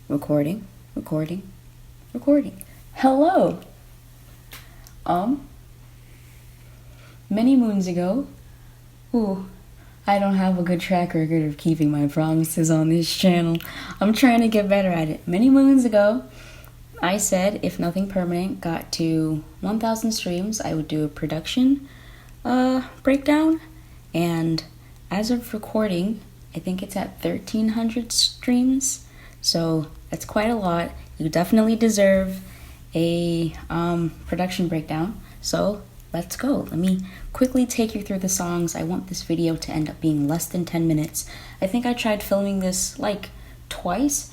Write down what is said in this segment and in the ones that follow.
Recording, recording, recording. Hello. Many moons ago, I don't have a good track record of keeping my promises on this channel. I'm trying to get better at it. Many moons ago, I said if Nothing Permanent got to 1,000 streams, I would do a production breakdown. And as of recording, I think it's at 1,300 streams. So that's quite a lot. You definitely deserve a production breakdown. So let's go. Let me quickly take you through the songs. I want this video to end up being less than 10 minutes. I think I tried filming this like twice,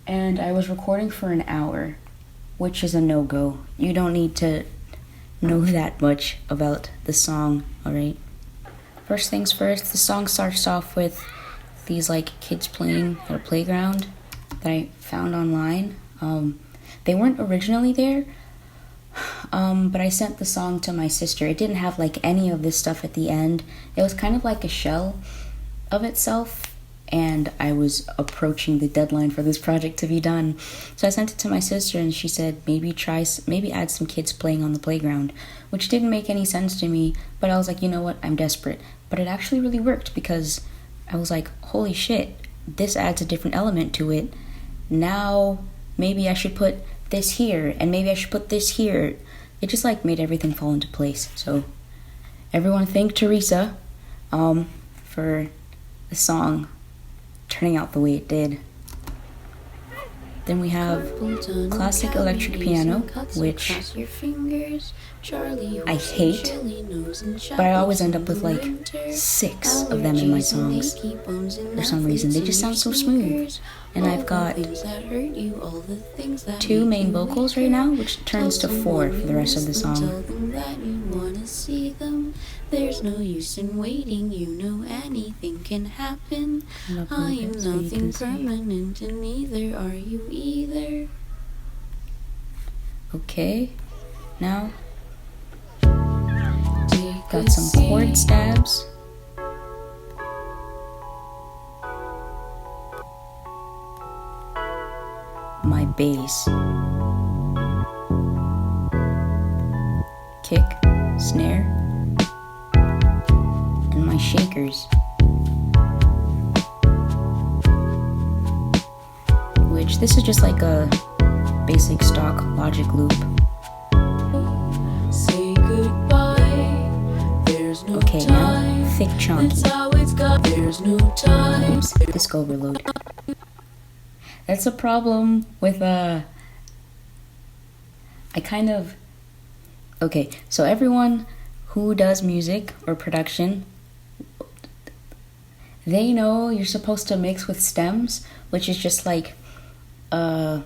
and I was recording for an hour, which is a no-go. You don't need to know that much about the song, alright? First things first, the song starts off with these like kids playing at a playground that I found online. They weren't originally there, but I sent the song to my sister. It didn't have like any of this stuff at the end. It was kind of like a shell of itself, and I was approaching the deadline for this project to be done. So I sent it to my sister, and she said maybe add some kids playing on the playground, which didn't make any sense to me, but I was like, you know what, I'm desperate. But it actually really worked, because I was like, holy shit, this adds a different element to it. Now maybe I should put this here, and maybe I should put this here. It just like made everything fall into place. So everyone thank Teresa for the song turning out the way it did. Then we have classic electric piano, which I hate, but I always end up with like 6 of them in my songs. For some reason, they just sound so smooth. And I've got 2 main vocals right now, which turns to 4 for the rest of the song. There's no use in waiting, you know anything can happen. I am nothing permanent, and neither are you either. Okay, now got some chord stabs. My bass, kick, snare, and my shakers, which this is just like a basic stock Logic loop. Say goodbye. There's no okay, time. Now thick chunky. That's how it's got. There's no time. Oops, disc overload. That's a problem with okay, so everyone who does music or production, they know you're supposed to mix with stems, which is just like a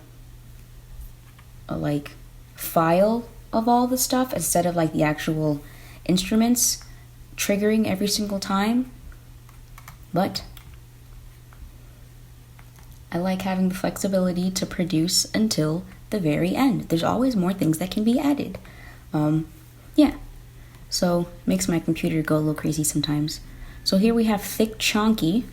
like file of all the stuff instead of like the actual instruments triggering every single time. But I like having the flexibility to produce until the very end. There's always more things that can be added. Yeah, so makes my computer go a little crazy sometimes. So here we have thick chunky.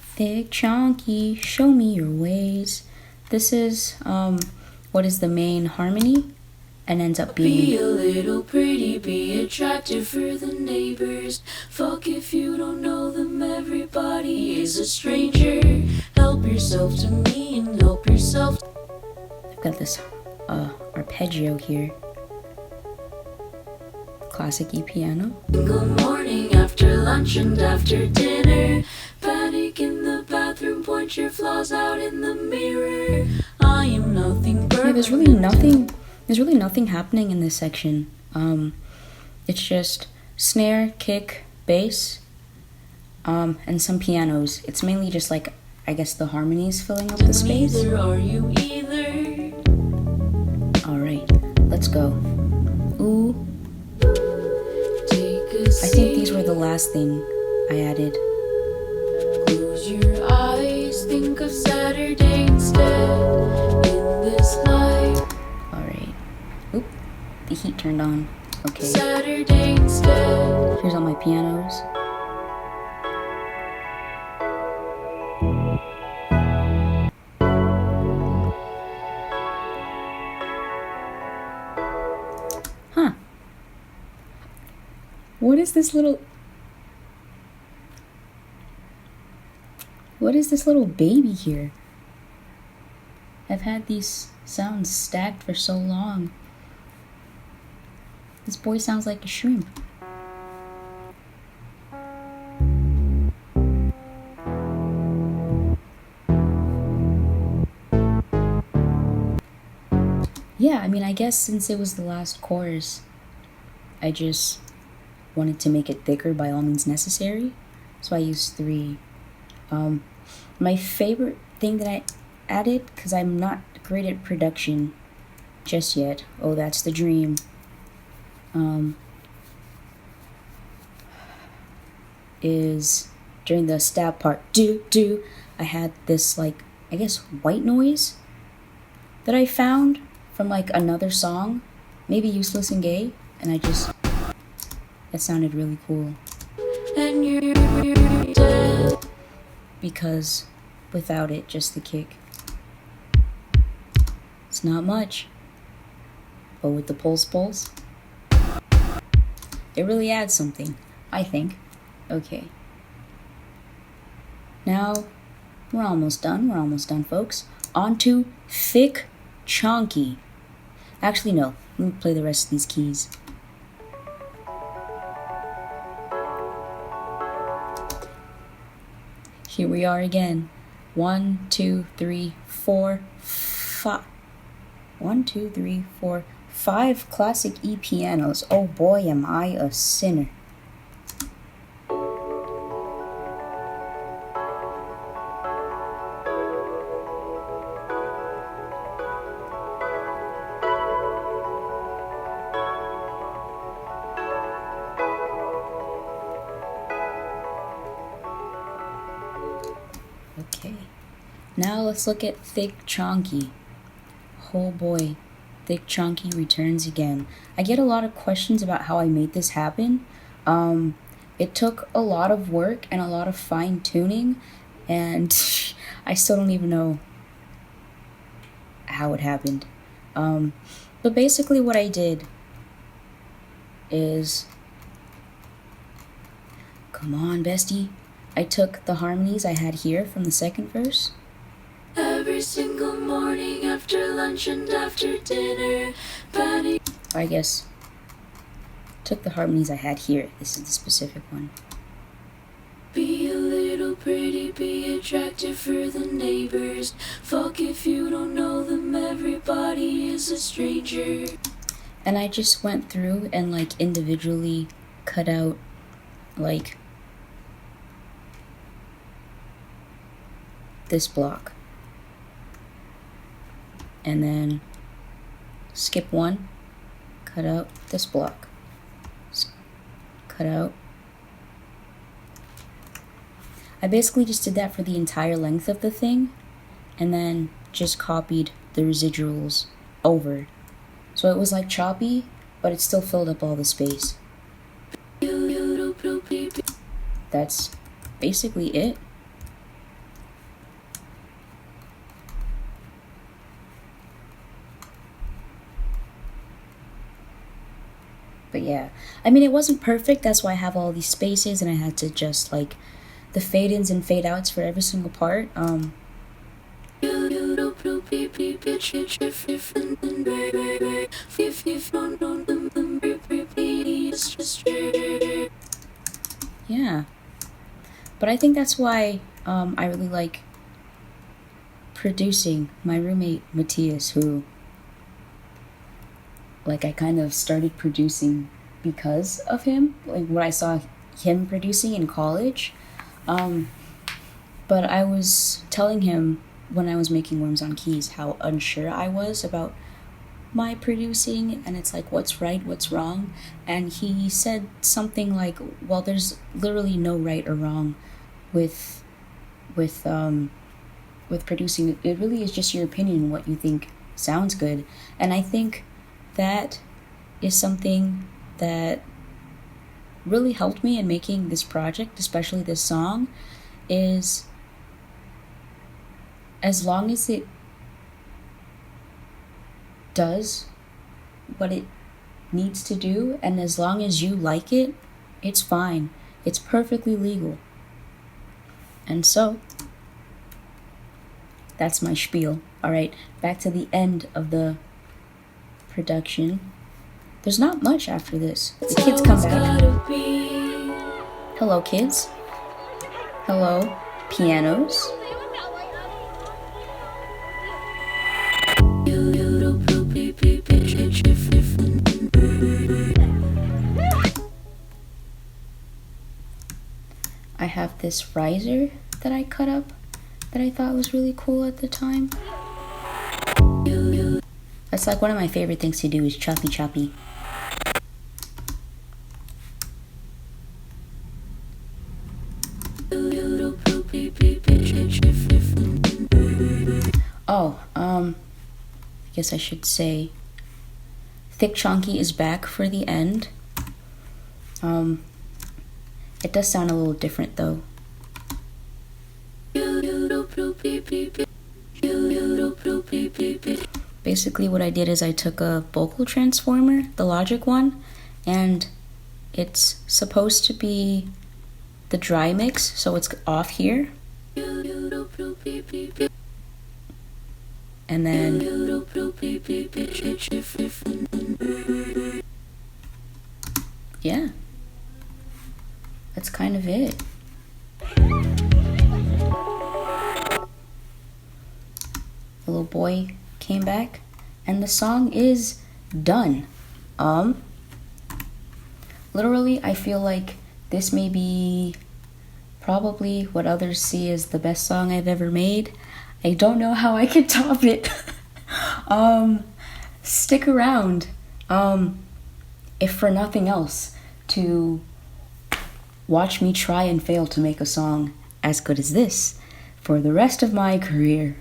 Thick chunky, show me your ways. This is what is the main harmony, and ends up being be a little pretty, be attractive for the neighbors. Fuck if you don't know them, everybody is a stranger. Help yourself to me and help yourself. I've got this arpeggio here. Classic E piano. Single morning, after lunch and after dinner. Panic in the bathroom, point your flaws out in the mirror. I am nothing but Yeah, there's really nothing happening in this section. It's just snare, kick, bass, and some pianos. It's mainly just like, I guess, the harmonies filling up the space. Neither are you either. Alright, let's go. Ooh. Take a I think these were the last thing I added. Close your eyes, think of Saturday instead. In this life. Alright. Oop. The heat turned on. Okay. Saturday instead. Here's all my pianos. What is this little baby here? I've had these sounds stacked for so long. This boy sounds like a shrimp. Yeah, I mean, I guess since it was the last chorus, I just wanted to make it thicker by all means necessary. So I used 3. My favorite thing that I added, because I'm not great at production just yet. Oh, that's the dream. Is during the stab part, do, I had this, like, I guess white noise that I found from like another song, maybe Useless and Gay, and it sounded really cool. And you're dead. Because without it, just the kick, it's not much. But with the pulse, it really adds something, I think. Okay. Now, we're almost done, folks. On to Thick Chonky. Actually, no. Let me play the rest of these keys. Here we are again. 1, 2, 3, 4, 5. 1, 2, 3, 4, 5 classic E pianos. Oh boy, am I a sinner. Okay, now let's look at Thick Chonky. Oh boy, Thick Chonky returns again. I get a lot of questions about how I made this happen. It took a lot of work and a lot of fine tuning, and I still don't even know how it happened. But basically what I did is, come on, bestie. I took the harmonies I had here from the second verse. Every single morning after lunch and after dinner, Patty. I guess took the harmonies I had here. This is the specific one. Be a little pretty, be attractive for the neighbors. Fuck if you don't know them, everybody is a stranger. And I just went through and like individually cut out like this block. And then skip 1, cut out this block. Cut out. I basically just did that for the entire length of the thing, and then just copied the residuals over. So it was like choppy, but it still filled up all the space. That's basically it. But yeah, I mean, it wasn't perfect. That's why I have all these spaces, and I had to just like the fade-ins and fade-outs for every single part. Yeah, but I think that's why I really like producing. My roommate Matthias, who like I kind of started producing because of him, like what I saw him producing in college. But I was telling him when I was making Worms on Keys how unsure I was about my producing, and it's like, what's right, what's wrong? And he said something like, well, there's literally no right or wrong with producing. It really is just your opinion, what you think sounds good. And I think that is something that really helped me in making this project, especially this song, is as long as it does what it needs to do, and as long as you like it, It's fine. It's perfectly legal. And so, that's my spiel. Alright, back to the end of the production. There's not much after this. The kids come back. Hello, kids. Hello, pianos. I have this riser that I cut up that I thought was really cool at the time. That's like one of my favorite things to do is choppy choppy. Oh, I guess I should say Thick Chonky is back for the end. It does sound a little different though. Basically what I did is I took a vocal transformer, the Logic one, and it's supposed to be the dry mix, so it's off here. And then yeah, that's kind of it. The little boy came back and the song is done. Literally I feel like this may be probably what others see as the best song I've ever made. I don't know how I could top it. Stick around, if for nothing else, to watch me try and fail to make a song as good as this for the rest of my career.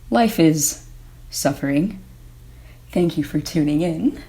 Life is suffering. Thank you for tuning in.